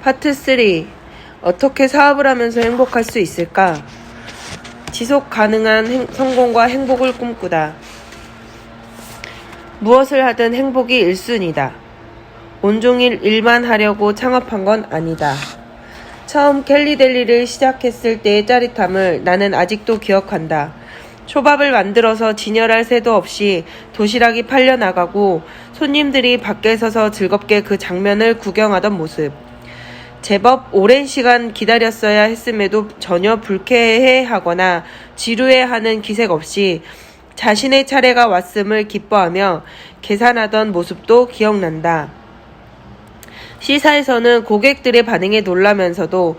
파트 3. 어떻게 사업을 하면서 행복할 수 있을까? 지속 가능한 성공과 행복을 꿈꾸다. 무엇을 하든 행복이 1순위다. 온종일 일만 하려고 창업한 건 아니다. 처음 켈리델리를 시작했을 때의 짜릿함을 나는 아직도 기억한다. 초밥을 만들어서 진열할 새도 없이 도시락이 팔려나가고 손님들이 밖에 서서 즐겁게 그 장면을 구경하던 모습. 제법 오랜 시간 기다렸어야 했음에도 전혀 불쾌해하거나 지루해하는 기색 없이 자신의 차례가 왔음을 기뻐하며 계산하던 모습도 기억난다. 시사에서는 고객들의 반응에 놀라면서도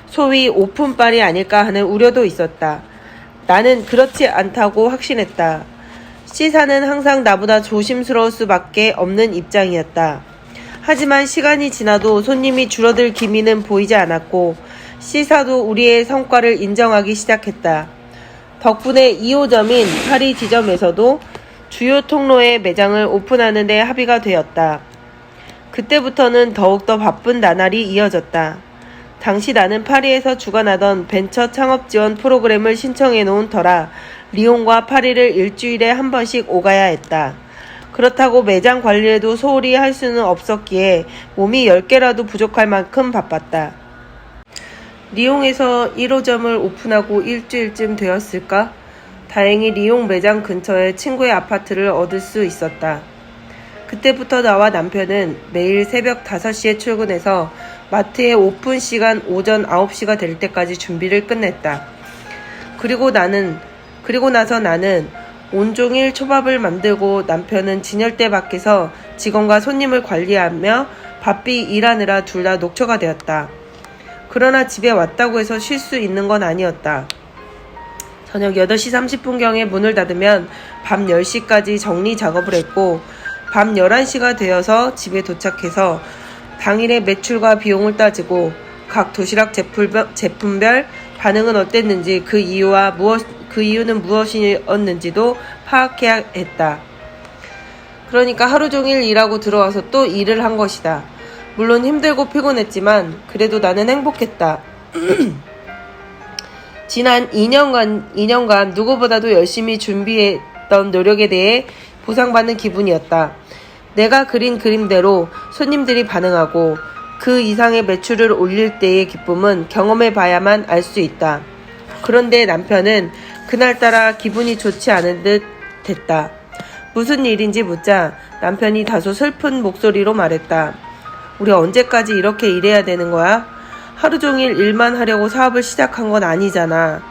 소위 오픈빨이 아닐까 하는 우려도 있었다. 나는 그렇지 않다고 확신했다. 시사는 항상 나보다 조심스러울 수밖에 없는 입장이었다. 하지만 시간이 지나도 손님이 줄어들 기미는 보이지 않았고 시사도 우리의 성과를 인정하기 시작했다. 덕분에 2호점인 파리 지점에서도 주요 통로에 매장을 오픈하는 데 합의가 되었다. 그때부터는 더욱더 바쁜 나날이 이어졌다. 당시 나는 파리에서 주관하던 벤처 창업 지원 프로그램을 신청해 놓은 터라 리옹과 파리를 일주일에 한 번씩 오가야 했다. 그렇다고 매장 관리에도 소홀히 할 수는 없었기에 몸이 10개라도 부족할 만큼 바빴다. 리옹에서 1호점을 오픈하고 일주일쯤 되었을까? 다행히 리옹 매장 근처에 친구의 아파트를 얻을 수 있었다. 그때부터 나와 남편은 매일 새벽 5시에 출근해서 마트의 오픈 시간 오전 9시가 될 때까지 준비를 끝냈다. 그리고 나서 나는 온종일 초밥을 만들고 남편은 진열대 밖에서 직원과 손님을 관리하며 바삐 일하느라 둘 다 녹초가 되었다. 그러나 집에 왔다고 해서 쉴 수 있는 건 아니었다. 저녁 8시 30분경에 문을 닫으면 밤 10시까지 정리 작업을 했고 밤 11시가 되어서 집에 도착해서 당일의 매출과 비용을 따지고 각 도시락 제품별 반응은 어땠는지 그 이유는 무엇이었는지도 파악해야 했다. 그러니까 하루 종일 일하고 들어와서 또 일을 한 것이다. 물론 힘들고 피곤했지만 그래도 나는 행복했다. 지난 2년간 누구보다도 열심히 준비했던 노력에 대해 보상받는 기분이었다. 내가 그린 그림대로 손님들이 반응하고 그 이상의 매출을 올릴 때의 기쁨은 경험해 봐야만 알 수 있다. 그런데 남편은 그날따라 기분이 좋지 않은 듯 됐다. 무슨 일인지 묻자 남편이 다소 슬픈 목소리로 말했다. 우리 언제까지 이렇게 일해야 되는 거야? 하루 종일 일만 하려고 사업을 시작한 건 아니잖아.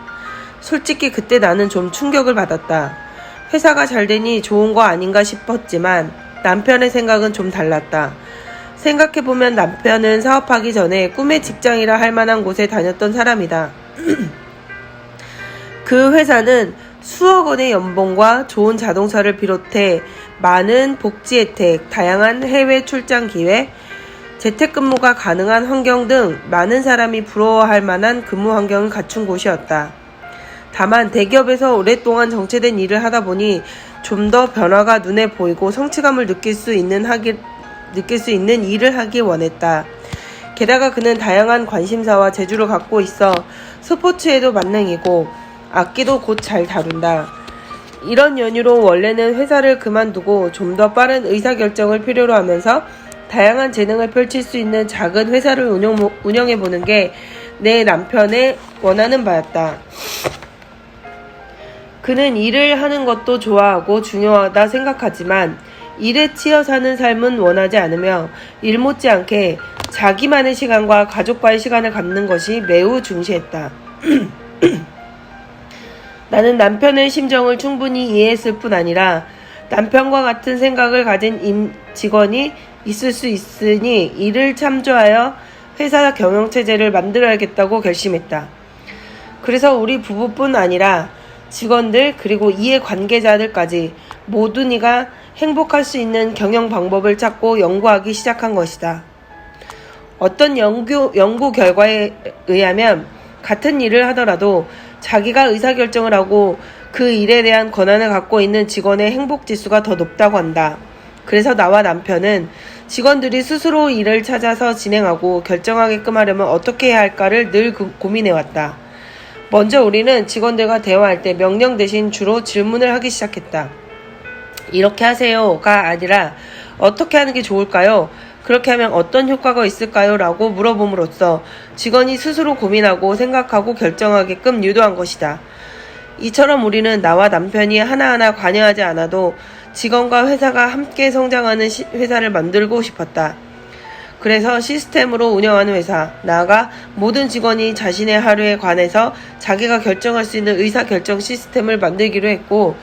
솔직히 그때 나는 좀 충격을 받았다. 회사가 잘 되니 좋은 거 아닌가 싶었지만 남편의 생각은 좀 달랐다. 생각해보면 남편은 사업하기 전에 꿈의 직장이라 할 만한 곳에 다녔던 사람이다. 그 회사는 수억 원의 연봉과 좋은 자동차를 비롯해 많은 복지 혜택, 다양한 해외 출장 기회, 재택근무가 가능한 환경 등 많은 사람이 부러워할 만한 근무 환경을 갖춘 곳이었다. 다만 대기업에서 오랫동안 정체된 일을 하다 보니 좀 더 변화가 눈에 보이고 성취감을 느낄 수 있는 일을 하기 원했다. 게다가 그는 다양한 관심사와 재주를 갖고 있어 스포츠에도 만능이고 악기도 곧 잘 다룬다. 이런 연유로 원래는 회사를 그만두고 좀 더 빠른 의사결정을 필요로 하면서 다양한 재능을 펼칠 수 있는 작은 회사를 운영해보는 게 내 남편의 원하는 바였다. 그는 일을 하는 것도 좋아하고 중요하다 생각하지만 일에 치여 사는 삶은 원하지 않으며 일 못지않게 자기만의 시간과 가족과의 시간을 갖는 것이 매우 중시했다. 나는 남편의 심정을 충분히 이해했을 뿐 아니라 남편과 같은 생각을 가진 직원이 있을 수 있으니 이를 참조하여 회사 경영체제를 만들어야겠다고 결심했다. 그래서 우리 부부뿐 아니라 직원들 그리고 이해 관계자들까지 모두가 행복할 수 있는 경영 방법을 찾고 연구하기 시작한 것이다. 어떤 연구 결과에 의하면 같은 일을 하더라도 자기가 의사결정을 하고 그 일에 대한 권한을 갖고 있는 직원의 행복지수가 더 높다고 한다. 그래서 나와 남편은 직원들이 스스로 일을 찾아서 진행하고 결정하게끔 하려면 어떻게 해야 할까를 늘 고민해왔다. 먼저 우리는 직원들과 대화할 때 명령 대신 주로 질문을 하기 시작했다. 이렇게 하세요가 아니라 어떻게 하는 게 좋을까요? 그렇게 하면 어떤 효과가 있을까요? 라고 물어봄으로써 직원이 스스로 고민하고 생각하고 결정하게끔 유도한 것이다. 이처럼 우리는 나와 남편이 하나하나 관여하지 않아도 직원과 회사가 함께 성장하는 회사를 만들고 싶었다. 그래서 시스템으로 운영하는 회사, 나아가 모든 직원이 자신의 하루에 관해서 자기가 결정할 수 있는 의사결정 시스템을 만들기로 했고,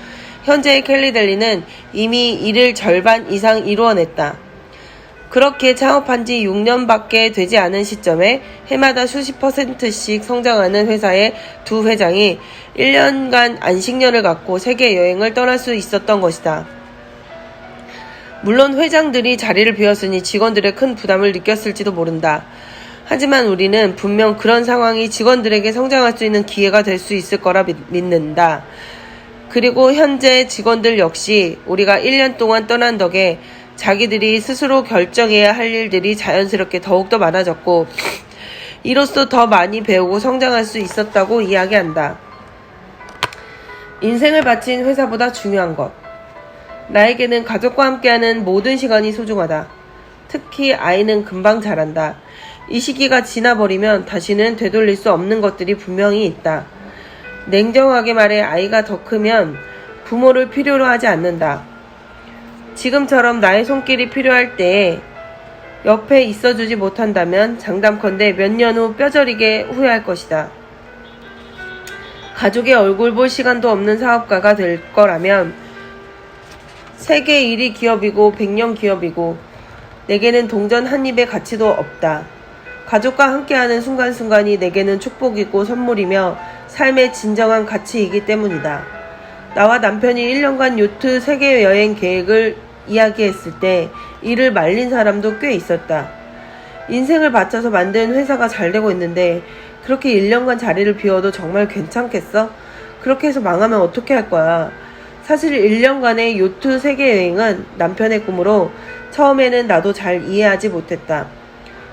현재의 캘리델리는 이미 이를 절반 이상 이루어냈다. 그렇게 창업한 지 6년밖에 되지 않은 시점에 해마다 수십 %씩 성장하는 회사의 두 회장이 1년간 안식년을 갖고 세계 여행을 떠날 수 있었던 것이다. 물론 회장들이 자리를 비웠으니 직원들의 큰 부담을 느꼈을지도 모른다. 하지만 우리는 분명 그런 상황이 직원들에게 성장할 수 있는 기회가 될 수 있을 거라 믿는다. 그리고 현재 직원들 역시 우리가 1년 동안 떠난 덕에 자기들이 스스로 결정해야 할 일들이 자연스럽게 더욱더 많아졌고, 이로써 더 많이 배우고 성장할 수 있었다고 이야기한다. 인생을 바친 회사보다 중요한 것. 나에게는 가족과 함께하는 모든 시간이 소중하다. 특히 아이는 금방 자란다. 이 시기가 지나버리면 다시는 되돌릴 수 없는 것들이 분명히 있다. 냉정하게 말해 아이가 더 크면 부모를 필요로 하지 않는다. 지금처럼 나의 손길이 필요할 때에 옆에 있어주지 못한다면 장담컨대 몇 년 후 뼈저리게 후회할 것이다. 가족의 얼굴 볼 시간도 없는 사업가가 될 거라면 세계 1위 기업이고 100년 기업이고 내게는 동전 한 입의 가치도 없다. 가족과 함께하는 순간순간이 내게는 축복이고 선물이며 삶의 진정한 가치이기 때문이다. 나와 남편이 1년간 요트 세계 여행 계획을 이야기했을 때 이를 말린 사람도 꽤 있었다. 인생을 바쳐서 만든 회사가 잘 되고 있는데 그렇게 1년간 자리를 비워도 정말 괜찮겠어? 그렇게 해서 망하면 어떻게 할 거야? 사실 1년간의 요트 세계여행은 남편의 꿈으로 처음에는 나도 잘 이해하지 못했다.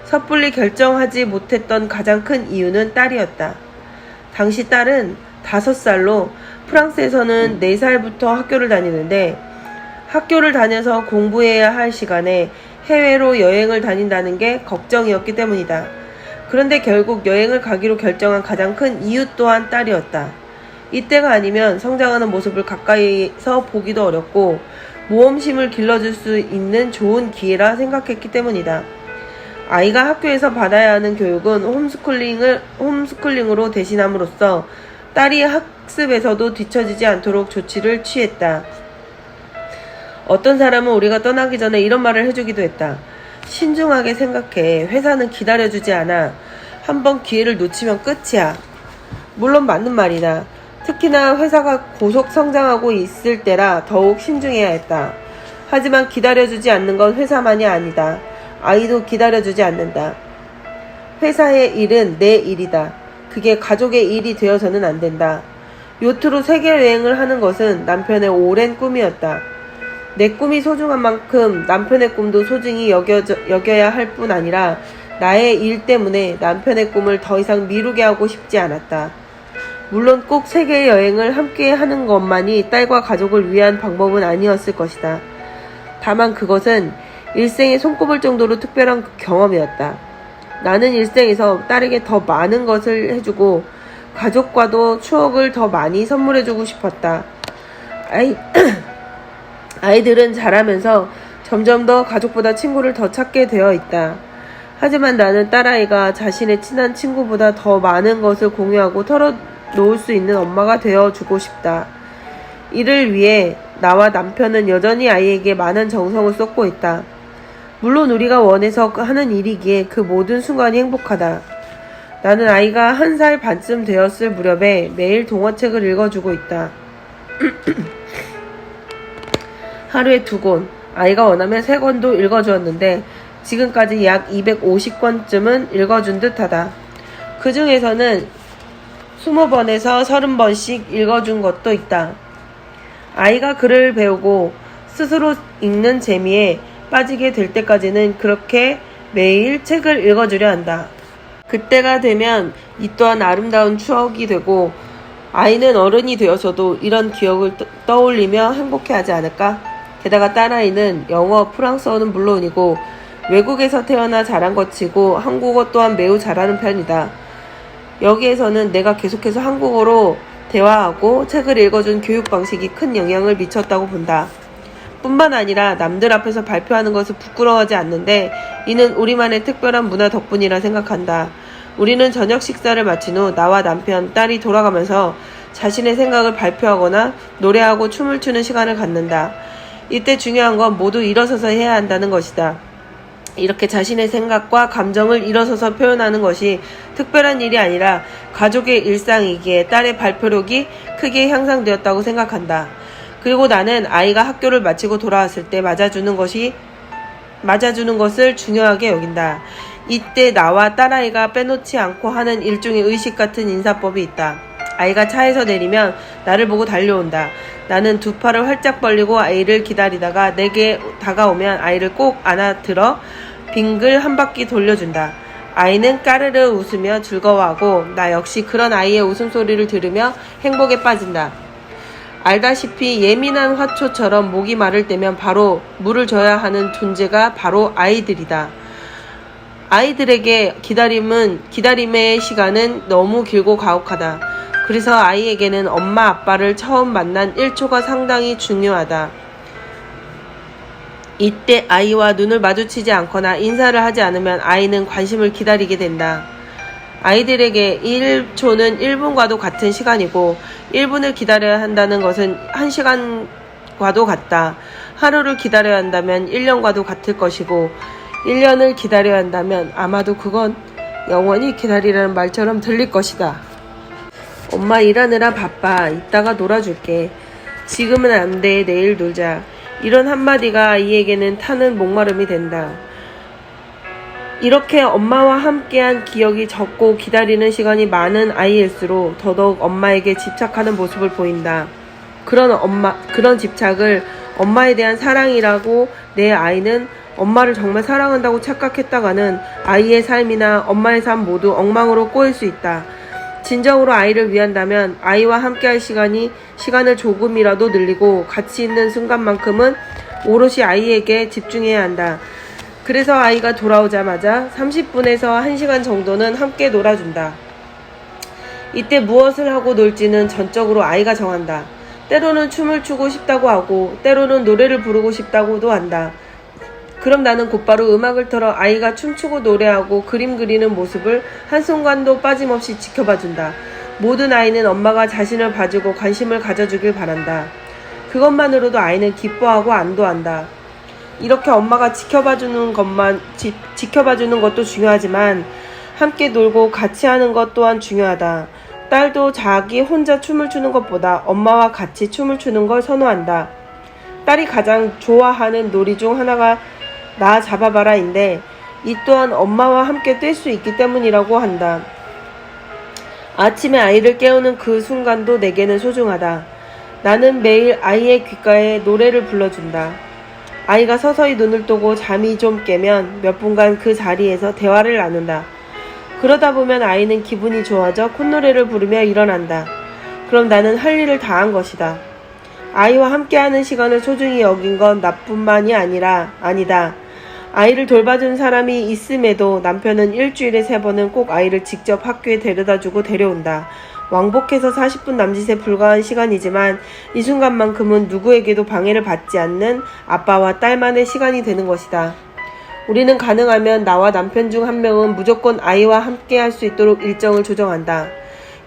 섣불리 결정하지 못했던 가장 큰 이유는 딸이었다. 당시 딸은 5살로 프랑스에서는 4살부터 학교를 다니는데 학교를 다녀서 공부해야 할 시간에 해외로 여행을 다닌다는 게 걱정이었기 때문이다. 그런데 결국 여행을 가기로 결정한 가장 큰 이유 또한 딸이었다. 이때가 아니면 성장하는 모습을 가까이서 보기도 어렵고 모험심을 길러줄 수 있는 좋은 기회라 생각했기 때문이다. 아이가 학교에서 받아야 하는 교육은 홈스쿨링으로 대신함으로써 딸이 학습에서도 뒤처지지 않도록 조치를 취했다. 어떤 사람은 우리가 떠나기 전에 이런 말을 해주기도 했다. 신중하게 생각해. 회사는 기다려주지 않아. 한번 기회를 놓치면 끝이야. 물론 맞는 말이다. 특히나 회사가 고속 성장하고 있을 때라 더욱 신중해야 했다. 하지만 기다려주지 않는 건 회사만이 아니다. 아이도 기다려주지 않는다. 회사의 일은 내 일이다. 그게 가족의 일이 되어서는 안 된다. 요트로 세계 여행을 하는 것은 남편의 오랜 꿈이었다. 내 꿈이 소중한 만큼 남편의 꿈도 소중히 여겨야 할 뿐 아니라 나의 일 때문에 남편의 꿈을 더 이상 미루게 하고 싶지 않았다. 물론 꼭 세계 여행을 함께 하는 것만이 딸과 가족을 위한 방법은 아니었을 것이다. 다만 그것은 일생에 손꼽을 정도로 특별한 경험이었다. 나는 일생에서 딸에게 더 많은 것을 해주고 가족과도 추억을 더 많이 선물해주고 싶었다. 아이들은 자라면서 점점 더 가족보다 친구를 더 찾게 되어 있다. 하지만 나는 딸아이가 자신의 친한 친구보다 더 많은 것을 공유하고 털어놓을 수 있는 엄마가 되어주고 싶다. 이를 위해 나와 남편은 여전히 아이에게 많은 정성을 쏟고 있다. 물론 우리가 원해서 하는 일이기에 그 모든 순간이 행복하다. 나는 아이가 1살 반쯤 되었을 무렵에 매일 동화책을 읽어주고 있다. 하루에 2권, 아이가 원하면 3권도 읽어주었는데 지금까지 약 250권쯤은 읽어준 듯하다. 그 중에서는 20번에서 30번씩 읽어준 것도 있다. 아이가 글을 배우고 스스로 읽는 재미에 빠지게 될 때까지는 그렇게 매일 책을 읽어주려 한다. 그때가 되면 이 또한 아름다운 추억이 되고 아이는 어른이 되어서도 이런 기억을 떠올리며 행복해하지 않을까? 게다가 딸아이는 영어, 프랑스어는 물론이고 외국에서 태어나 자란 것 치고 한국어 또한 매우 잘하는 편이다. 여기에서는 내가 계속해서 한국어로 대화하고 책을 읽어준 교육 방식이 큰 영향을 미쳤다고 본다. 뿐만 아니라 남들 앞에서 발표하는 것을 부끄러워하지 않는데 이는 우리만의 특별한 문화 덕분이라 생각한다. 우리는 저녁 식사를 마친 후 나와 남편, 딸이 돌아가면서 자신의 생각을 발표하거나 노래하고 춤을 추는 시간을 갖는다. 이때 중요한 건 모두 일어서서 해야 한다는 것이다. 이렇게 자신의 생각과 감정을 일어서서 표현하는 것이 특별한 일이 아니라 가족의 일상이기에 딸의 발표력이 크게 향상되었다고 생각한다. 그리고 나는 아이가 학교를 마치고 돌아왔을 때 맞아주는 것을 중요하게 여긴다. 이때 나와 딸아이가 빼놓지 않고 하는 일종의 의식 같은 인사법이 있다. 아이가 차에서 내리면 나를 보고 달려온다. 나는 두 팔을 활짝 벌리고 아이를 기다리다가 내게 다가오면 아이를 꼭 안아들어 빙글 한 바퀴 돌려준다. 아이는 까르르 웃으며 즐거워하고 나 역시 그런 아이의 웃음소리를 들으며 행복에 빠진다. 알다시피 예민한 화초처럼 목이 마를 때면 바로 물을 줘야 하는 존재가 바로 아이들이다. 아이들에게 기다림의 시간은 너무 길고 가혹하다. 그래서 아이에게는 엄마 아빠를 처음 만난 1초가 상당히 중요하다. 이때 아이와 눈을 마주치지 않거나 인사를 하지 않으면 아이는 관심을 기다리게 된다. 아이들에게 1초는 1분과도 같은 시간이고 1분을 기다려야 한다는 것은 1시간과도 같다. 하루를 기다려야 한다면 1년과도 같을 것이고 1년을 기다려야 한다면 아마도 그건 영원히 기다리라는 말처럼 들릴 것이다. 엄마 일하느라 바빠. 이따가 놀아줄게. 지금은 안 돼. 내일 놀자. 이런 한마디가 아이에게는 타는 목마름이 된다. 이렇게 엄마와 함께한 기억이 적고 기다리는 시간이 많은 아이일수록 더더욱 엄마에게 집착하는 모습을 보인다. 그런 집착을 엄마에 대한 사랑이라고 내 아이는 엄마를 정말 사랑한다고 착각했다가는 아이의 삶이나 엄마의 삶 모두 엉망으로 꼬일 수 있다. 진정으로 아이를 위한다면 아이와 함께할 시간을 조금이라도 늘리고 같이 있는 순간만큼은 오롯이 아이에게 집중해야 한다. 그래서 아이가 돌아오자마자 30분에서 1시간 정도는 함께 놀아준다. 이때 무엇을 하고 놀지는 전적으로 아이가 정한다. 때로는 춤을 추고 싶다고 하고 때로는 노래를 부르고 싶다고도 한다. 그럼 나는 곧바로 음악을 틀어 아이가 춤추고 노래하고 그림 그리는 모습을 한순간도 빠짐없이 지켜봐준다. 모든 아이는 엄마가 자신을 봐주고 관심을 가져주길 바란다. 그것만으로도 아이는 기뻐하고 안도한다. 이렇게 엄마가 지켜봐주는 것도 중요하지만 함께 놀고 같이 하는 것 또한 중요하다. 딸도 자기 혼자 춤을 추는 것보다 엄마와 같이 춤을 추는 걸 선호한다. 딸이 가장 좋아하는 놀이 중 하나가 나 잡아봐라인데 이 또한 엄마와 함께 뛸 수 있기 때문이라고 한다. 아침에 아이를 깨우는 그 순간도 내게는 소중하다. 나는 매일 아이의 귓가에 노래를 불러준다. 아이가 서서히 눈을 뜨고 잠이 좀 깨면 몇 분간 그 자리에서 대화를 나눈다. 그러다 보면 아이는 기분이 좋아져 콧노래를 부르며 일어난다. 그럼 나는 할 일을 다 한 것이다. 아이와 함께하는 시간을 소중히 여긴 건 나뿐만이 아니다. 아이를 돌봐준 사람이 있음에도 남편은 일주일에 3번은 꼭 아이를 직접 학교에 데려다주고 데려온다. 왕복해서 40분 남짓에 불과한 시간이지만 이 순간만큼은 누구에게도 방해를 받지 않는 아빠와 딸만의 시간이 되는 것이다. 우리는 가능하면 나와 남편 중 한 명은 무조건 아이와 함께 할 수 있도록 일정을 조정한다.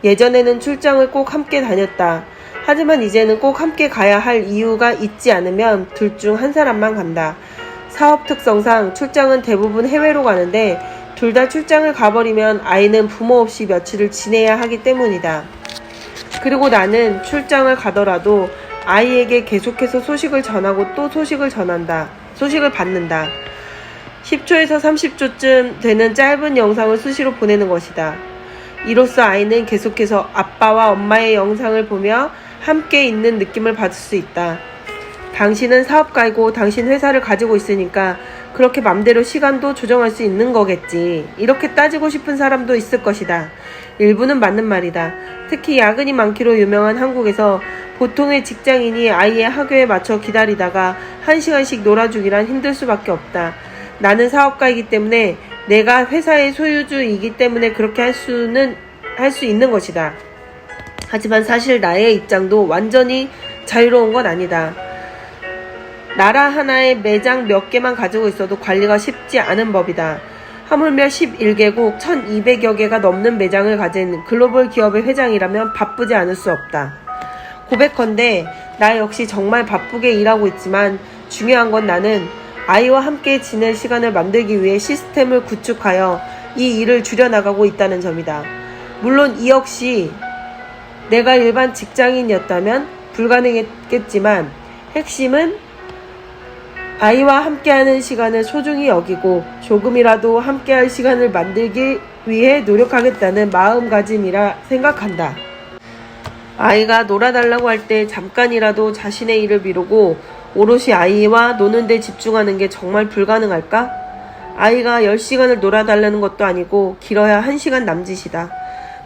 예전에는 출장을 꼭 함께 다녔다. 하지만 이제는 꼭 함께 가야 할 이유가 있지 않으면 둘 중 한 사람만 간다. 사업 특성상 출장은 대부분 해외로 가는데 둘 다 출장을 가버리면 아이는 부모 없이 며칠을 지내야 하기 때문이다. 그리고 나는 출장을 가더라도 아이에게 계속해서 소식을 전하고 또 소식을 받는다. 10초에서 30초쯤 되는 짧은 영상을 수시로 보내는 것이다. 이로써 아이는 계속해서 아빠와 엄마의 영상을 보며 함께 있는 느낌을 받을 수 있다. 당신은 사업가이고 당신 회사를 가지고 있으니까 그렇게 맘대로 시간도 조정할 수 있는 거겠지. 이렇게 따지고 싶은 사람도 있을 것이다. 일부는 맞는 말이다. 특히 야근이 많기로 유명한 한국에서 보통의 직장인이 아이의 학교에 맞춰 기다리다가 1시간씩 놀아주기란 힘들 수밖에 없다. 나는 사업가이기 때문에 내가 회사의 소유주이기 때문에 그렇게 할 수 있는 것이다. 하지만 사실 나의 입장도 완전히 자유로운 건 아니다. 나라 하나에 매장 몇 개만 가지고 있어도 관리가 쉽지 않은 법이다. 하물며 11개국 1200여 개가 넘는 매장을 가진 글로벌 기업의 회장이라면 바쁘지 않을 수 없다. 고백컨대 나 역시 정말 바쁘게 일하고 있지만 중요한 건 나는 아이와 함께 지낼 시간을 만들기 위해 시스템을 구축하여 이 일을 줄여나가고 있다는 점이다. 물론 이 역시 내가 일반 직장인이었다면 불가능했겠지만 핵심은 아이와 함께하는 시간을 소중히 여기고 조금이라도 함께할 시간을 만들기 위해 노력하겠다는 마음가짐이라 생각한다. 아이가 놀아달라고 할 때 잠깐이라도 자신의 일을 미루고 오롯이 아이와 노는 데 집중하는 게 정말 불가능할까? 아이가 10시간을 놀아달라는 것도 아니고 길어야 1시간 남짓이다.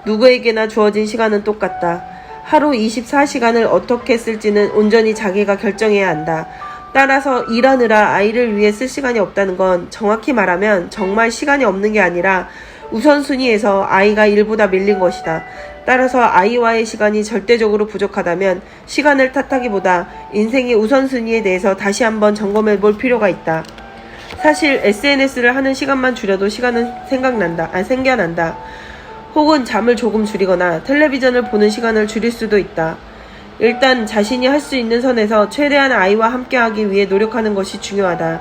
누구에게나 주어진 시간은 똑같다. 하루 24시간을 어떻게 쓸지는 온전히 자기가 결정해야 한다. 따라서 일하느라 아이를 위해 쓸 시간이 없다는 건 정확히 말하면 정말 시간이 없는 게 아니라 우선순위에서 아이가 일보다 밀린 것이다. 따라서 아이와의 시간이 절대적으로 부족하다면 시간을 탓하기보다 인생의 우선순위에 대해서 다시 한번 점검해 볼 필요가 있다. 사실 SNS를 하는 시간만 줄여도 시간은 생겨난다. 혹은 잠을 조금 줄이거나 텔레비전을 보는 시간을 줄일 수도 있다. 일단 자신이 할 수 있는 선에서 최대한 아이와 함께하기 위해 노력하는 것이 중요하다.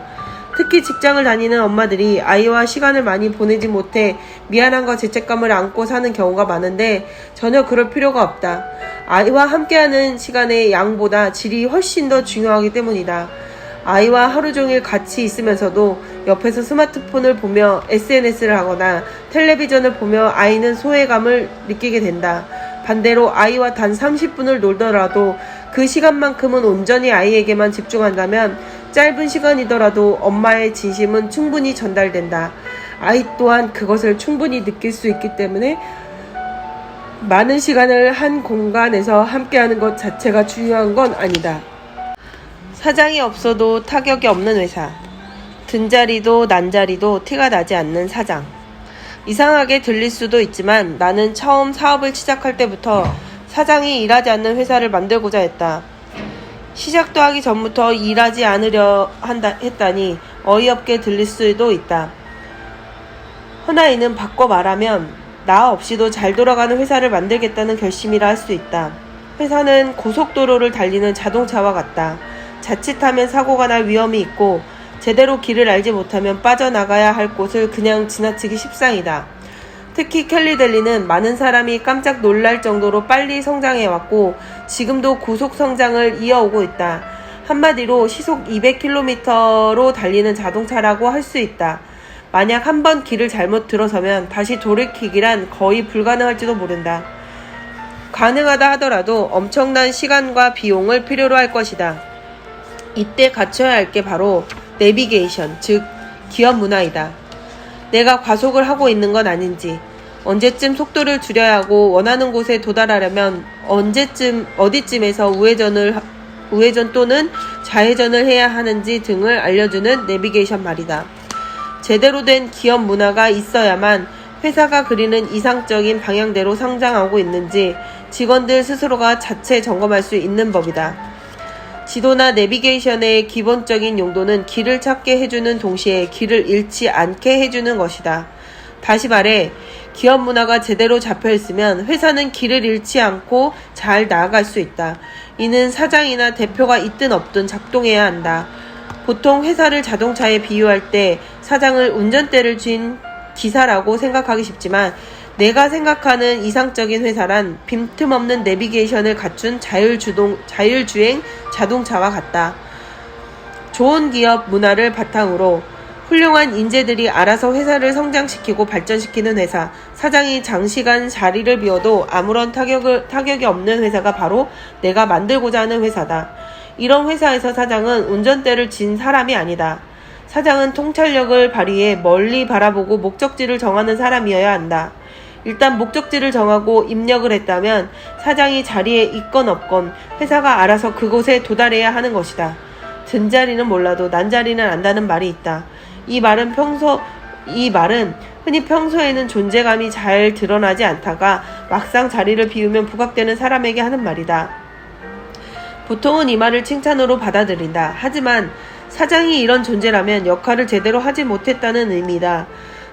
특히 직장을 다니는 엄마들이 아이와 시간을 많이 보내지 못해 미안함과 죄책감을 안고 사는 경우가 많은데 전혀 그럴 필요가 없다. 아이와 함께하는 시간의 양보다 질이 훨씬 더 중요하기 때문이다. 아이와 하루 종일 같이 있으면서도 옆에서 스마트폰을 보며 SNS를 하거나 텔레비전을 보며 아이는 소외감을 느끼게 된다. 반대로 아이와 단 30분을 놀더라도 그 시간만큼은 온전히 아이에게만 집중한다면 짧은 시간이더라도 엄마의 진심은 충분히 전달된다. 아이 또한 그것을 충분히 느낄 수 있기 때문에 많은 시간을 한 공간에서 함께하는 것 자체가 중요한 건 아니다. 사장이 없어도 타격이 없는 회사. 든자리도 난자리도 티가 나지 않는 사장. 이상하게 들릴 수도 있지만 나는 처음 사업을 시작할 때부터 사장이 일하지 않는 회사를 만들고자 했다. 시작도 하기 전부터 일하지 않으려 했다니 어이없게 들릴 수도 있다. 허나 이는 바꿔 말하면 나 없이도 잘 돌아가는 회사를 만들겠다는 결심이라 할 수 있다. 회사는 고속도로를 달리는 자동차와 같다. 자칫하면 사고가 날 위험이 있고 제대로 길을 알지 못하면 빠져나가야 할 곳을 그냥 지나치기 십상이다. 특히 캘리델리는 많은 사람이 깜짝 놀랄 정도로 빨리 성장해왔고 지금도 고속 성장을 이어오고 있다. 한마디로 시속 200km로 달리는 자동차라고 할 수 있다. 만약 한번 길을 잘못 들어서면 다시 돌이키기란 거의 불가능할지도 모른다. 가능하다 하더라도 엄청난 시간과 비용을 필요로 할 것이다. 이때 갖춰야 할 게 바로 내비게이션, 즉 기업 문화이다. 내가 과속을 하고 있는 건 아닌지, 언제쯤 속도를 줄여야 하고 원하는 곳에 도달하려면 어디쯤에서 우회전 또는 좌회전을 해야 하는지 등을 알려주는 내비게이션 말이다. 제대로 된 기업 문화가 있어야만 회사가 그리는 이상적인 방향대로 성장하고 있는지 직원들 스스로가 자체 점검할 수 있는 법이다. 지도나 내비게이션의 기본적인 용도는 길을 찾게 해주는 동시에 길을 잃지 않게 해주는 것이다. 다시 말해, 기업 문화가 제대로 잡혀있으면 회사는 길을 잃지 않고 잘 나아갈 수 있다. 이는 사장이나 대표가 있든 없든 작동해야 한다. 보통 회사를 자동차에 비유할 때 사장을 운전대를 쥔 기사라고 생각하기 쉽지만 내가 생각하는 이상적인 회사란 빈틈없는 내비게이션을 갖춘 자율주행 자동차와 같다. 좋은 기업 문화를 바탕으로 훌륭한 인재들이 알아서 회사를 성장시키고 발전시키는 회사, 사장이 장시간 자리를 비워도 아무런 타격이 없는 회사가 바로 내가 만들고자 하는 회사다. 이런 회사에서 사장은 운전대를 진 사람이 아니다. 사장은 통찰력을 발휘해 멀리 바라보고 목적지를 정하는 사람이어야 한다. 일단 목적지를 정하고 입력을 했다면 사장이 자리에 있건 없건 회사가 알아서 그곳에 도달해야 하는 것이다. 든 자리는 몰라도 난 자리는 안다는 말이 있다. 이 말은 흔히 평소에는 존재감이 잘 드러나지 않다가 막상 자리를 비우면 부각되는 사람에게 하는 말이다. 보통은 이 말을 칭찬으로 받아들인다. 하지만 사장이 이런 존재라면 역할을 제대로 하지 못했다는 의미다.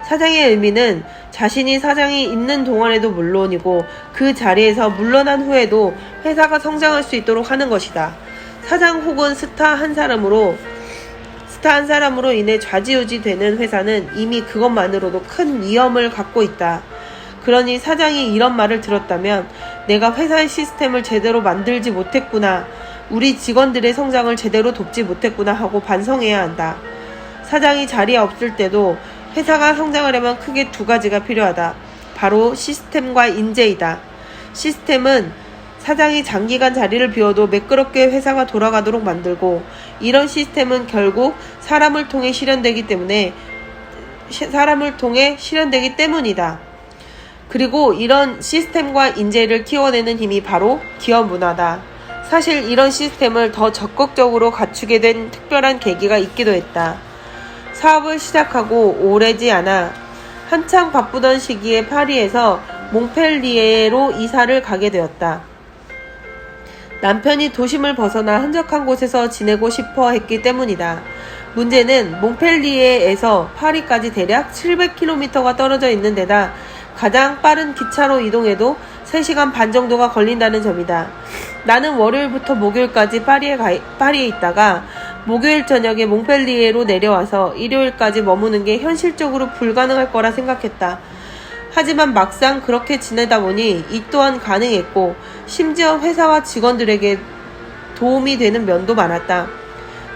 사장의 의미는 자신이 사장이 있는 동안에도 물론이고 그 자리에서 물러난 후에도 회사가 성장할 수 있도록 하는 것이다. 사장 혹은 스타 한 사람으로 인해 좌지우지 되는 회사는 이미 그것만으로도 큰 위험을 갖고 있다. 그러니 사장이 이런 말을 들었다면 내가 회사의 시스템을 제대로 만들지 못했구나. 우리 직원들의 성장을 제대로 돕지 못했구나 하고 반성해야 한다. 사장이 자리에 없을 때도 회사가 성장하려면 크게 두 가지가 필요하다. 바로 시스템과 인재이다. 시스템은 사장이 장기간 자리를 비워도 매끄럽게 회사가 돌아가도록 만들고, 이런 시스템은 결국 사람을 통해 실현되기 때문이다. 그리고 이런 시스템과 인재를 키워내는 힘이 바로 기업 문화다. 사실 이런 시스템을 더 적극적으로 갖추게 된 특별한 계기가 있기도 했다. 사업을 시작하고 오래지 않아 한창 바쁘던 시기에 파리에서 몽펠리에로 이사를 가게 되었다. 남편이 도심을 벗어나 한적한 곳에서 지내고 싶어 했기 때문이다. 문제는 몽펠리에에서 파리까지 대략 700km가 떨어져 있는 데다 가장 빠른 기차로 이동해도 3시간 반 정도가 걸린다는 점이다. 나는 월요일부터 목요일까지 파리에 있다가 목요일 저녁에 몽펠리에로 내려와서 일요일까지 머무는 게 현실적으로 불가능할 거라 생각했다. 하지만 막상 그렇게 지내다 보니 이 또한 가능했고, 심지어 회사와 직원들에게 도움이 되는 면도 많았다.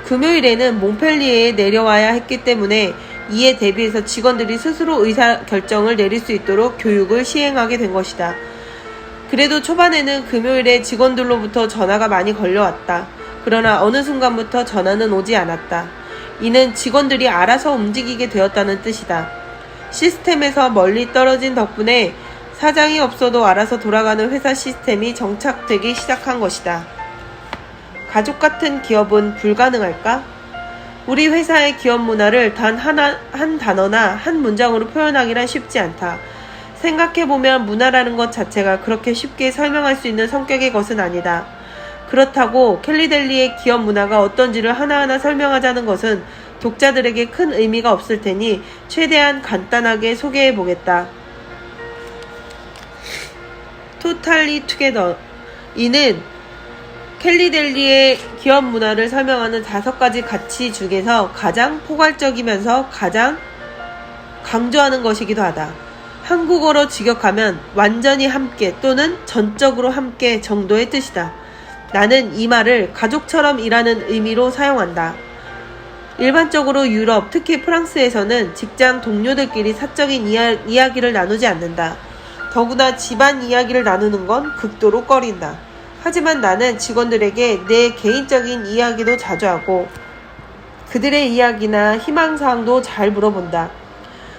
금요일에는 몽펠리에에 내려와야 했기 때문에 이에 대비해서 직원들이 스스로 의사결정을 내릴 수 있도록 교육을 시행하게 된 것이다. 그래도 초반에는 금요일에 직원들로부터 전화가 많이 걸려왔다. 그러나 어느 순간부터 전화는 오지 않았다. 이는 직원들이 알아서 움직이게 되었다는 뜻이다. 시스템에서 멀리 떨어진 덕분에 사장이 없어도 알아서 돌아가는 회사 시스템이 정착되기 시작한 것이다. 가족 같은 기업은 불가능할까? 우리 회사의 기업 문화를 단 한 단어나 한 문장으로 표현하기란 쉽지 않다. 생각해보면 문화라는 것 자체가 그렇게 쉽게 설명할 수 있는 성격의 것은 아니다. 그렇다고 켈리델리의 기업 문화가 어떤지를 하나하나 설명하자는 것은 독자들에게 큰 의미가 없을 테니 최대한 간단하게 소개해보겠다. 토탈리 투게더. 이는 켈리델리의 기업 문화를 설명하는 5가지 가치 중에서 가장 포괄적이면서 가장 강조하는 것이기도 하다. 한국어로 직역하면 완전히 함께 또는 전적으로 함께 정도의 뜻이다. 나는 이 말을 가족처럼 일하는 의미로 사용한다. 일반적으로 유럽, 특히 프랑스에서는 직장 동료들끼리 사적인 이야기를 나누지 않는다. 더구나 집안 이야기를 나누는 건 극도로 꺼린다. 하지만 나는 직원들에게 내 개인적인 이야기도 자주 하고 그들의 이야기나 희망사항도 잘 물어본다.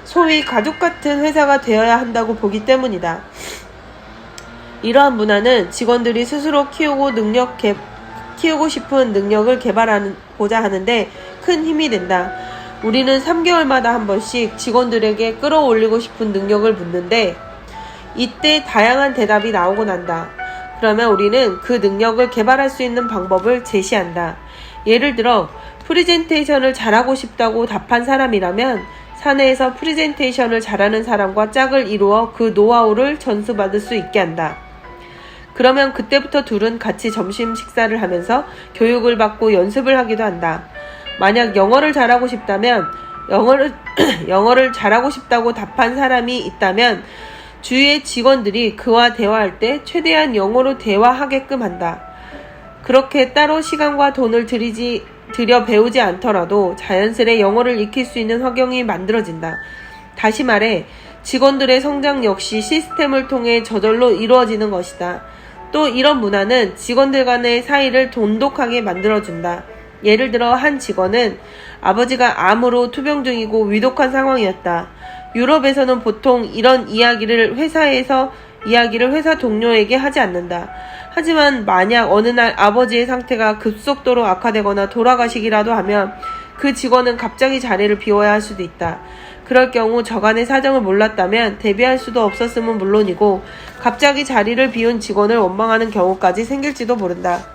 소위 가족 같은 회사가 되어야 한다고 보기 때문이다. 이러한 문화는 직원들이 스스로 키우고 싶은 능력을 개발하고자 하는데 큰 힘이 된다. 우리는 3개월마다 한 번씩 직원들에게 끌어올리고 싶은 능력을 묻는데 이때 다양한 대답이 나오곤 한다. 그러면 우리는 그 능력을 개발할 수 있는 방법을 제시한다. 예를 들어 프리젠테이션을 잘하고 싶다고 답한 사람이라면 사내에서 프리젠테이션을 잘하는 사람과 짝을 이루어 그 노하우를 전수받을 수 있게 한다. 그러면 그때부터 둘은 같이 점심 식사를 하면서 교육을 받고 연습을 하기도 한다. 만약 영어를 잘하고 싶다면 영어를 잘하고 싶다고 답한 사람이 있다면 주위의 직원들이 그와 대화할 때 최대한 영어로 대화하게끔 한다. 그렇게 따로 시간과 돈을 들여 배우지 않더라도 자연스레 영어를 익힐 수 있는 환경이 만들어진다. 다시 말해 직원들의 성장 역시 시스템을 통해 저절로 이루어지는 것이다. 또 이런 문화는 직원들 간의 사이를 돈독하게 만들어준다. 예를 들어 한 직원은 아버지가 암으로 투병 중이고 위독한 상황이었다. 유럽에서는 보통 이런 이야기를 회사 동료에게 하지 않는다. 하지만 만약 어느 날 아버지의 상태가 급속도로 악화되거나 돌아가시기라도 하면 그 직원은 갑자기 자리를 비워야 할 수도 있다. 그럴 경우 저간의 사정을 몰랐다면 대비할 수도 없었음은 물론이고 갑자기 자리를 비운 직원을 원망하는 경우까지 생길지도 모른다.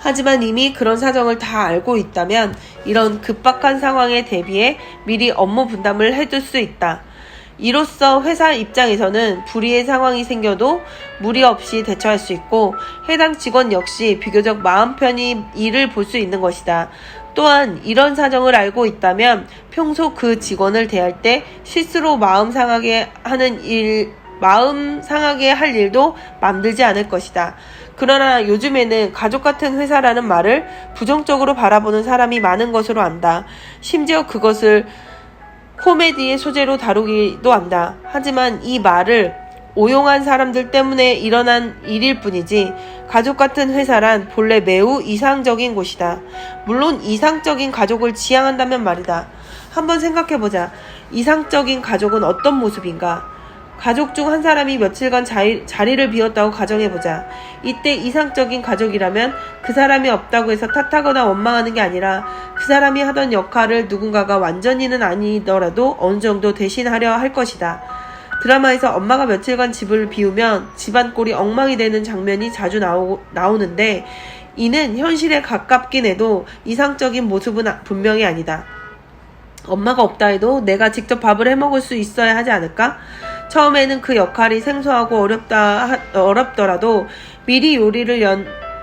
하지만 이미 그런 사정을 다 알고 있다면 이런 급박한 상황에 대비해 미리 업무 분담을 해둘 수 있다. 이로써 회사 입장에서는 불의의 상황이 생겨도 무리 없이 대처할 수 있고 해당 직원 역시 비교적 마음 편히 일을 볼 수 있는 것이다. 또한 이런 사정을 알고 있다면 평소 그 직원을 대할 때 실수로 마음 상하게 할 일도 만들지 않을 것이다. 그러나 요즘에는 가족 같은 회사라는 말을 부정적으로 바라보는 사람이 많은 것으로 안다. 심지어 그것을 코미디의 소재로 다루기도 한다. 하지만 이 말을 오용한 사람들 때문에 일어난 일일 뿐이지 가족 같은 회사란 본래 매우 이상적인 곳이다. 물론 이상적인 가족을 지향한다면 말이다. 한번 생각해보자. 이상적인 가족은 어떤 모습인가? 가족 중 한 사람이 며칠간 자리를 비웠다고 가정해보자. 이때 이상적인 가족이라면 그 사람이 없다고 해서 탓하거나 원망하는 게 아니라 그 사람이 하던 역할을 누군가가 완전히는 아니더라도 어느 정도 대신하려 할 것이다. 드라마에서 엄마가 며칠간 집을 비우면 집안 꼴이 엉망이 되는 장면이 자주 나오는데 이는 현실에 가깝긴 해도 이상적인 모습은 분명히 아니다. 엄마가 없다 해도 내가 직접 밥을 해먹을 수 있어야 하지 않을까? 처음에는 그 역할이 생소하고 어렵더라도 미리 요리를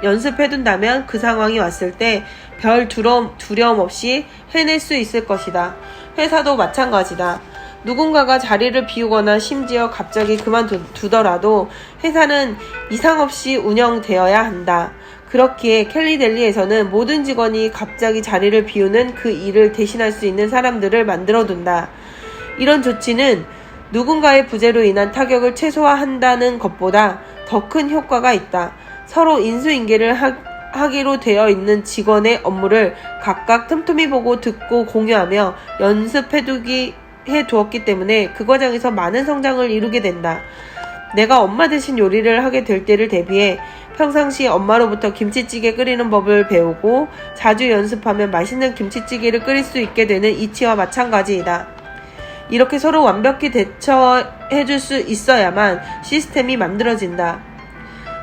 연습해둔다면 그 상황이 왔을 때 별 두려움 없이 해낼 수 있을 것이다. 회사도 마찬가지다. 누군가가 자리를 비우거나 심지어 갑자기 그만두더라도 회사는 이상 없이 운영되어야 한다. 그렇기에 캘리델리에서는 모든 직원이 갑자기 자리를 비우는 그 일을 대신할 수 있는 사람들을 만들어둔다. 이런 조치는 누군가의 부재로 인한 타격을 최소화한다는 것보다 더 큰 효과가 있다. 서로 인수인계를 하기로 되어 있는 직원의 업무를 각각 틈틈이 보고 듣고 공유하며 해두었기 때문에 그 과정에서 많은 성장을 이루게 된다. 내가 엄마 대신 요리를 하게 될 때를 대비해 평상시 엄마로부터 김치찌개 끓이는 법을 배우고 자주 연습하면 맛있는 김치찌개를 끓일 수 있게 되는 이치와 마찬가지이다. 이렇게 서로 완벽히 대처해줄 수 있어야만 시스템이 만들어진다.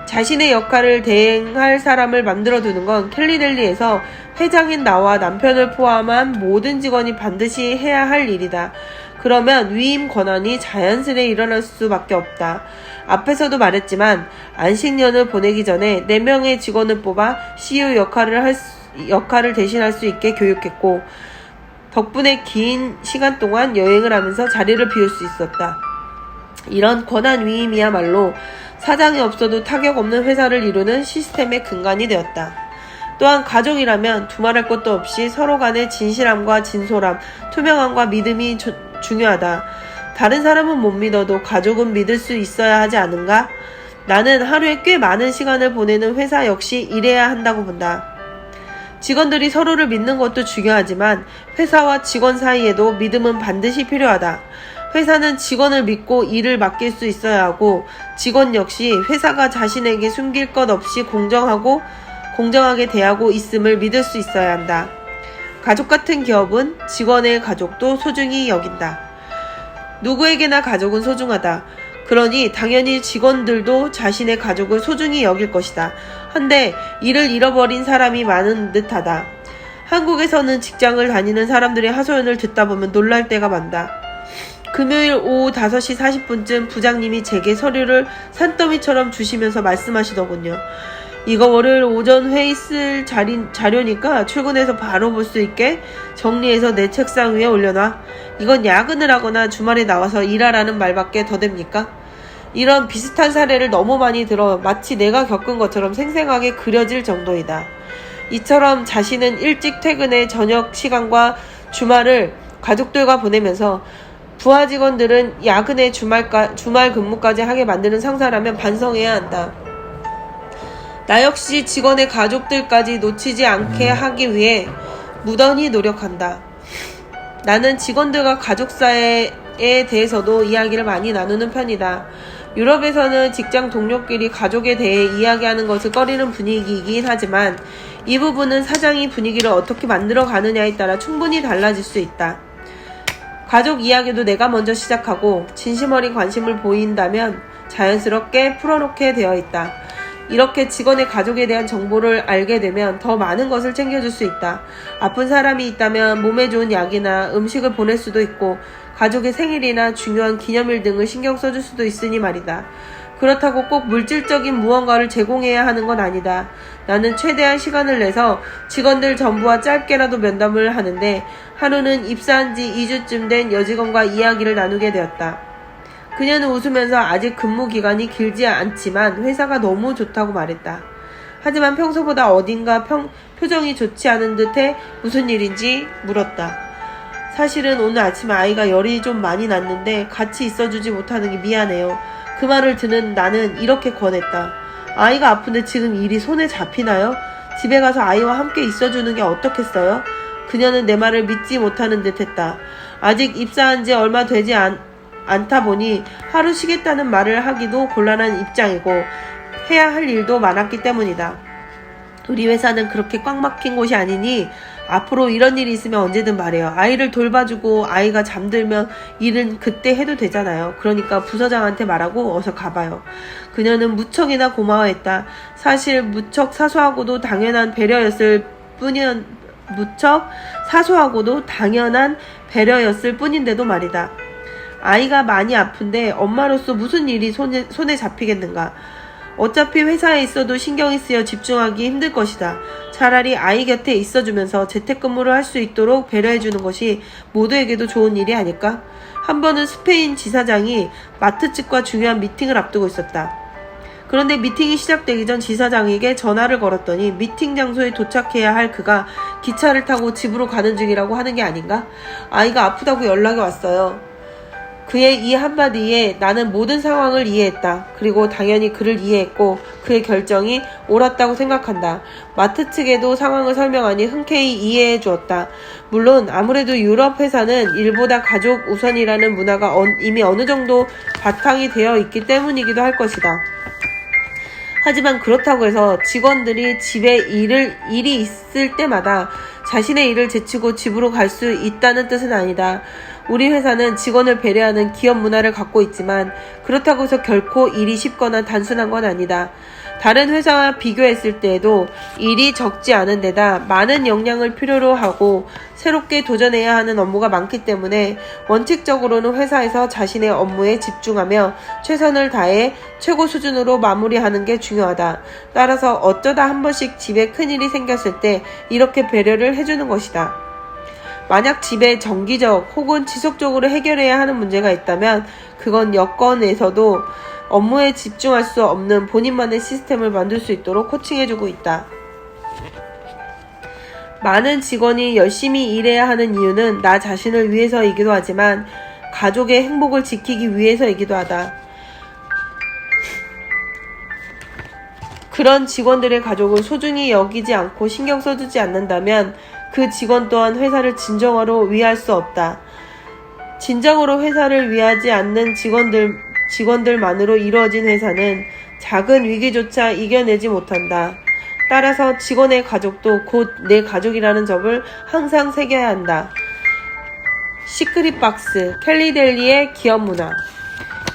자신의 역할을 대행할 사람을 만들어두는 건 캘리델리에서 회장인 나와 남편을 포함한 모든 직원이 반드시 해야 할 일이다. 그러면 위임 권한이 자연스레 일어날 수밖에 없다. 앞에서도 말했지만 안식년을 보내기 전에 4명의 직원을 뽑아 CEO 역할을 대신할 수 있게 교육했고 덕분에 긴 시간 동안 여행을 하면서 자리를 비울 수 있었다. 이런 권한 위임이야말로 사장이 없어도 타격 없는 회사를 이루는 시스템의 근간이 되었다. 또한 가족이라면 두말할 것도 없이 서로 간의 진실함과 진솔함, 투명함과 믿음이 중요하다. 다른 사람은 못 믿어도 가족은 믿을 수 있어야 하지 않은가? 나는 하루에 꽤 많은 시간을 보내는 회사 역시 이래야 한다고 본다. 직원들이 서로를 믿는 것도 중요하지만 회사와 직원 사이에도 믿음은 반드시 필요하다. 회사는 직원을 믿고 일을 맡길 수 있어야 하고 직원 역시 회사가 자신에게 숨길 것 없이 공정하게 대하고 있음을 믿을 수 있어야 한다. 가족 같은 기업은 직원의 가족도 소중히 여긴다. 누구에게나 가족은 소중하다. 그러니 당연히 직원들도 자신의 가족을 소중히 여길 것이다. 한데 이를 잃어버린 사람이 많은 듯하다. 한국에서는 직장을 다니는 사람들의 하소연을 듣다 보면 놀랄 때가 많다. 금요일 오후 5시 40분쯤 부장님이 제게 서류를 산더미처럼 주시면서 말씀하시더군요. 이거 월요일 오전 회의 쓸 자료니까 출근해서 바로 볼 수 있게 정리해서 내 책상 위에 올려놔. 이건 야근을 하거나 주말에 나와서 일하라는 말밖에 더 됩니까? 이런 비슷한 사례를 너무 많이 들어 마치 내가 겪은 것처럼 생생하게 그려질 정도이다. 이처럼 자신은 일찍 퇴근해 저녁 시간과 주말을 가족들과 보내면서 부하 직원들은 야근에 주말 근무까지 하게 만드는 상사라면 반성해야 한다. 나 역시 직원의 가족들까지 놓치지 않게 하기 위해 무던히 노력한다. 나는 직원들과 가족사에 대해서도 이야기를 많이 나누는 편이다. 유럽에서는 직장 동료끼리 가족에 대해 이야기하는 것을 꺼리는 분위기이긴 하지만 이 부분은 사장이 분위기를 어떻게 만들어 가느냐에 따라 충분히 달라질 수 있다. 가족 이야기도 내가 먼저 시작하고 진심 어린 관심을 보인다면 자연스럽게 풀어놓게 되어 있다. 이렇게 직원의 가족에 대한 정보를 알게 되면 더 많은 것을 챙겨줄 수 있다. 아픈 사람이 있다면 몸에 좋은 약이나 음식을 보낼 수도 있고 가족의 생일이나 중요한 기념일 등을 신경 써줄 수도 있으니 말이다. 그렇다고 꼭 물질적인 무언가를 제공해야 하는 건 아니다. 나는 최대한 시간을 내서 직원들 전부와 짧게라도 면담을 하는데 하루는 입사한 지 2주쯤 된 여직원과 이야기를 나누게 되었다. 그녀는 웃으면서 아직 근무 기간이 길지 않지만 회사가 너무 좋다고 말했다. 하지만 평소보다 어딘가 표정이 좋지 않은 듯해 무슨 일인지 물었다. 사실은 오늘 아침에 아이가 열이 좀 많이 났는데 같이 있어주지 못하는 게 미안해요. 그 말을 듣는 나는 이렇게 권했다. 아이가 아픈데 지금 일이 손에 잡히나요? 집에 가서 아이와 함께 있어주는 게 어떻겠어요? 그녀는 내 말을 믿지 못하는 듯 했다. 아직 입사한 지 얼마 되지 않다 보니 하루 쉬겠다는 말을 하기도 곤란한 입장이고 해야 할 일도 많았기 때문이다. 우리 회사는 그렇게 꽉 막힌 곳이 아니니 앞으로 이런 일이 있으면 언제든 말해요. 아이를 돌봐주고 아이가 잠들면 일은 그때 해도 되잖아요. 그러니까 부서장한테 말하고 어서 가봐요. 그녀는 무척이나 고마워했다. 사실 무척 사소하고도 당연한 배려였을 뿐인데도 말이다. 아이가 많이 아픈데 엄마로서 무슨 일이 손에 잡히겠는가. 어차피 회사에 있어도 신경이 쓰여 집중하기 힘들 것이다. 차라리 아이 곁에 있어주면서 재택근무를 할 수 있도록 배려해주는 것이 모두에게도 좋은 일이 아닐까? 한 번은 스페인 지사장이 마트 측과 중요한 미팅을 앞두고 있었다. 그런데 미팅이 시작되기 전 지사장에게 전화를 걸었더니 미팅 장소에 도착해야 할 그가 기차를 타고 집으로 가는 중이라고 하는 게 아닌가? 아이가 아프다고 연락이 왔어요. 그의 이 한마디에 나는 모든 상황을 이해했다. 그리고 당연히 그를 이해했고 그의 결정이 옳았다고 생각한다. 마트 측에도 상황을 설명하니 흔쾌히 이해해 주었다. 물론 아무래도 유럽 회사는 일보다 가족 우선이라는 문화가 이미 어느 정도 바탕이 되어 있기 때문이기도 할 것이다. 하지만 그렇다고 해서 직원들이 집에 일이 있을 때마다 자신의 일을 제치고 집으로 갈 수 있다는 뜻은 아니다. 우리 회사는 직원을 배려하는 기업 문화를 갖고 있지만 그렇다고 해서 결코 일이 쉽거나 단순한 건 아니다. 다른 회사와 비교했을 때에도 일이 적지 않은 데다 많은 역량을 필요로 하고 새롭게 도전해야 하는 업무가 많기 때문에 원칙적으로는 회사에서 자신의 업무에 집중하며 최선을 다해 최고 수준으로 마무리하는 게 중요하다. 따라서 어쩌다 한 번씩 집에 큰일이 생겼을 때 이렇게 배려를 해주는 것이다. 만약 집에 정기적 혹은 지속적으로 해결해야 하는 문제가 있다면 그건 여건에서도 업무에 집중할 수 없는 본인만의 시스템을 만들 수 있도록 코칭해주고 있다. 많은 직원이 열심히 일해야 하는 이유는 나 자신을 위해서이기도 하지만 가족의 행복을 지키기 위해서이기도 하다. 그런 직원들의 가족을 소중히 여기지 않고 신경 써주지 않는다면 그 직원 또한 회사를 진정으로 위할 수 없다. 진정으로 회사를 위하지 않는 직원들만으로 이루어진 회사는 작은 위기조차 이겨내지 못한다. 따라서 직원의 가족도 곧 내 가족이라는 점을 항상 새겨야 한다. 시크릿박스, 켈리델리의 기업 문화.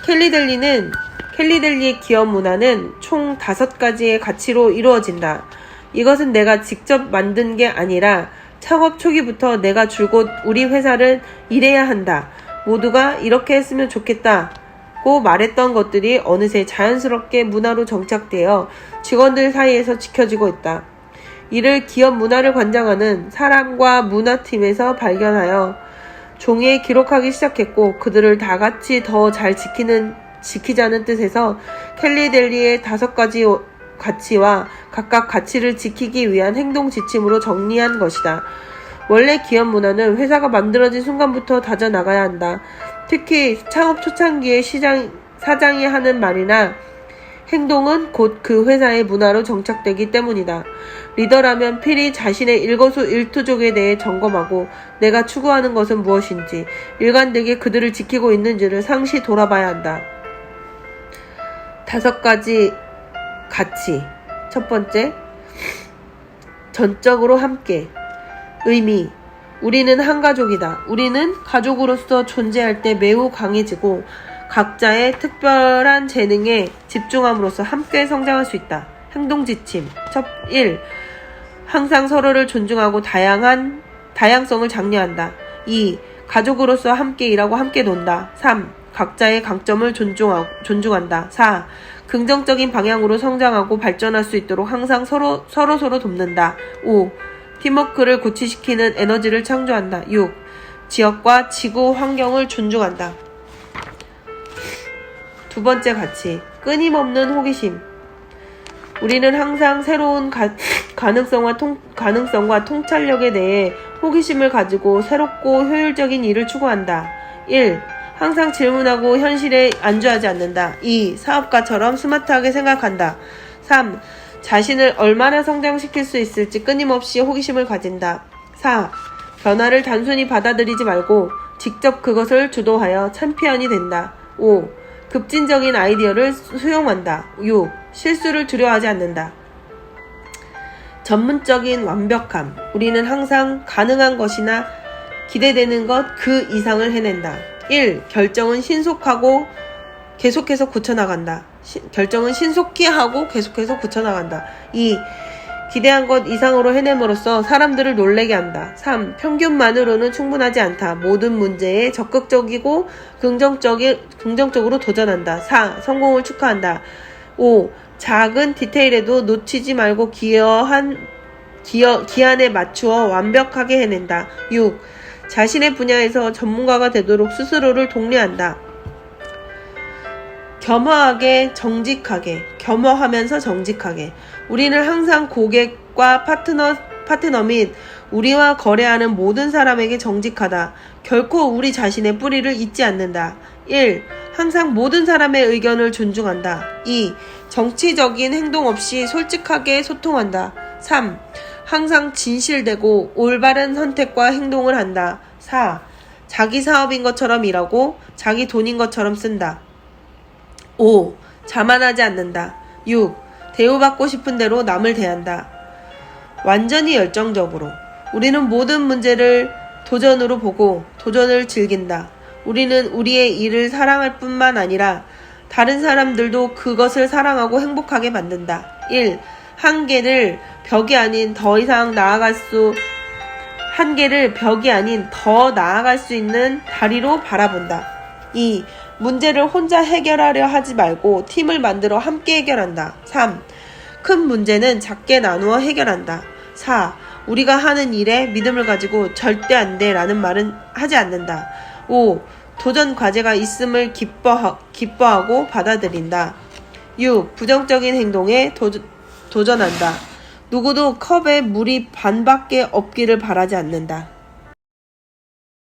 켈리델리의 기업 문화는 총 5가지의 가치로 이루어진다. 이것은 내가 직접 만든 게 아니라 창업 초기부터 내가 줄곧 우리 회사를 이래야 한다. 모두가 이렇게 했으면 좋겠다고 말했던 것들이 어느새 자연스럽게 문화로 정착되어 직원들 사이에서 지켜지고 있다. 이를 기업 문화를 관장하는 사람과 문화팀에서 발견하여 종이에 기록하기 시작했고 그들을 다 같이 더 잘 지키자는 뜻에서 켈리델리의 5가지 가치와 각각 가치를 지키기 위한 행동 지침으로 정리한 것이다. 원래 기업 문화는 회사가 만들어진 순간부터 다져나가야 한다. 특히 창업 초창기에 사장이 하는 말이나 행동은 곧 그 회사의 문화로 정착되기 때문이다. 리더라면 필히 자신의 일거수일투족에 대해 점검하고 내가 추구하는 것은 무엇인지 일관되게 그들을 지키고 있는지를 상시 돌아봐야 한다. 5가지 가치. 첫 번째, 전적으로 함께. 의미. 우리는 한 가족이다. 우리는 가족으로서 존재할 때 매우 강해지고 각자의 특별한 재능에 집중함으로써 함께 성장할 수 있다. 행동 지침. 1. 항상 서로를 존중하고 다양성을 장려한다. 2. 가족으로서 함께 일하고 함께 논다. 3. 각자의 강점을 존중한다. 4. 긍정적인 방향으로 성장하고 발전할 수 있도록 항상 서로 돕는다. 5. 팀워크를 고취시키는 에너지를 창조한다. 6. 지역과 지구 환경을 존중한다. 2번째 가치. 끊임없는 호기심. 우리는 항상 새로운 가능성과 통찰력에 대해 호기심을 가지고 새롭고 효율적인 일을 추구한다. 1. 항상 질문하고 현실에 안주하지 않는다. 2. 사업가처럼 스마트하게 생각한다. 3. 자신을 얼마나 성장시킬 수 있을지 끊임없이 호기심을 가진다. 4. 변화를 단순히 받아들이지 말고 직접 그것을 주도하여 챔피언이 된다. 5. 급진적인 아이디어를 수용한다. 6. 실수를 두려워하지 않는다. 전문적인 완벽함. 우리는 항상 가능한 것이나 기대되는 것 그 이상을 해낸다. 1. 결정은 신속하고 계속해서 고쳐나간다. 결정은 신속히 하고 계속해서 고쳐나간다. 2. 기대한 것 이상으로 해냄으로써 사람들을 놀라게 한다. 3. 평균만으로는 충분하지 않다. 모든 문제에 적극적이고 긍정적으로 도전한다. 4. 성공을 축하한다. 5. 작은 디테일에도 놓치지 말고 기한에 맞추어 완벽하게 해낸다. 6. 자신의 분야에서 전문가가 되도록 스스로를 독려한다. 겸허하면서 정직하게. 우리는 항상 고객과 파트너 및 우리와 거래하는 모든 사람에게 정직하다. 결코 우리 자신의 뿌리를 잊지 않는다. 1. 항상 모든 사람의 의견을 존중한다. 2. 정치적인 행동 없이 솔직하게 소통한다. 3. 항상 진실되고 올바른 선택과 행동을 한다. 4. 자기 사업인 것처럼 일하고 자기 돈인 것처럼 쓴다. 5. 자만하지 않는다. 6. 대우받고 싶은 대로 남을 대한다. 완전히 열정적으로. 우리는 모든 문제를 도전으로 보고 도전을 즐긴다. 우리는 우리의 일을 사랑할 뿐만 아니라 다른 사람들도 그것을 사랑하고 행복하게 만든다. 1. 한계를 벽이 아닌 더 나아갈 수 있는 다리로 바라본다. 2. 문제를 혼자 해결하려 하지 말고 팀을 만들어 함께 해결한다. 3. 큰 문제는 작게 나누어 해결한다. 4. 우리가 하는 일에 믿음을 가지고 절대 안 돼 라는 말은 하지 않는다. 5. 도전 과제가 있음을 기뻐하고 받아들인다. 6. 부정적인 행동에 도전한다. 누구도 컵에 물이 반밖에 없기를 바라지 않는다.